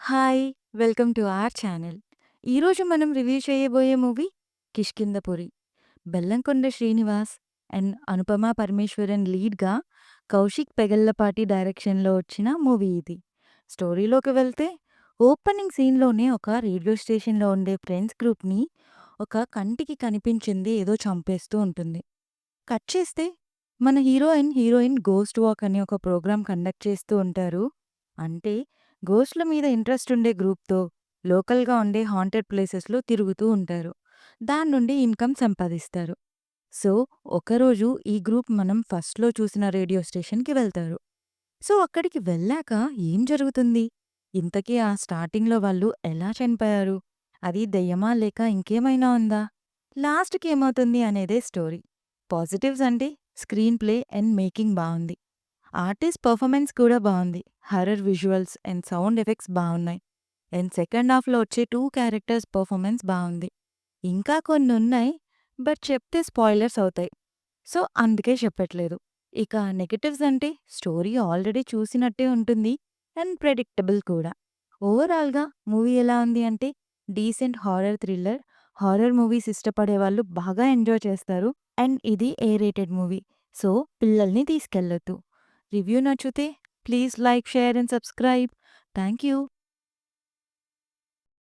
Hi! Welcome to our channel. ఈరోజు మనం review చేయబోయే మూవీ 'కిష్కింధపురి'. బెల్లంకొండ శ్రీనివాస్ అండ్ అనుపమ పరమేశ్వరన్ లీడ్‌గా కౌశిక్ పెగల్లపాటి డైరెక్షన్‌లో వచ్చిన మూవీ ఇది. స్టోరీలోకి వెళ్తే ఓపెనింగ్ సీన్‌లోనే ఒక రేడియో స్టేషన్‌లో ఉండే ఫ్రెండ్స్ గ్రూప్‌ని ఒక కంటికి కనిపించింది ఏదో చంపేస్తూ ఉంటుంది. కట్ చేస్తే మన హీరోయిన్ గోస్ట్ వాక్ అనే ఒక ప్రోగ్రామ్ కండక్ట్ చేస్తూ ఉంటారు. అంటే గోస్ట్‌ల మీద ఇంట్రెస్ట్ ఉండే గ్రూప్‌తో లోకల్‌గా ఉండే హాంటెడ్ ప్లేసెస్‌లో తిరుగుతూ ఉంటారు. దాని నుండి ఇన్‌కమ్ సంపాదిస్తారు. సో, ఒకరోజు ఈ గ్రూప్ మనం ఫస్ట్‌లో చూసిన రేడియో స్టేషన్‌కి వెళ్తారు. సో, అక్కడికి వెళ్ళాక ఏం జరుగుతుంది? ఇంతకీ ఆ స్టార్టింగ్‌లో వాళ్ళు ఎలా చనిపోయారు? అది దెయ్యమా లేక ఇంకేమైనా ఉందా? లాస్ట్‌కి ఏమవుతుంది అనేదే స్టోరీ. పాజిటివ్స్ అంటే స్క్రీన్ ప్లే అండ్ మేకింగ్ బావుంది. ఆర్టిస్ట్ పర్ఫార్మెన్స్ కూడా బావుంది. Horror visuals and sound effects బావున్నాయి. అండ్ సెకండ్ హాఫ్‌లో వచ్చే 2 క్యారెక్టర్స్ పర్ఫార్మెన్స్ బావుంది. ఇంకా కొన్నున్నాయి. బట్ చెప్తే స్పాయిలర్స్ అవుతాయి. సో, అందుకే చెప్పట్లేదు. ఇక నెగెటివ్స్ అంటే స్టోరీ ఆల్రెడీ చూసినట్టే ఉంటుంది అండ్ ప్రెడిక్టబుల్ కూడా. ఓవరాల్‌గా మూవీ ఎలా ఉంది అంటే decent horror thriller. Horror movies ఇష్టపడే వాళ్ళు బాగా ఎంజాయ్ చేస్తారు. అండ్ ఇది ఏ రేటెడ్ మూవీ. సో, పిల్లల్ని తీసుకెళ్ళొద్దు. రివ్యూ నచ్చితే please like, share and subscribe. Thank you.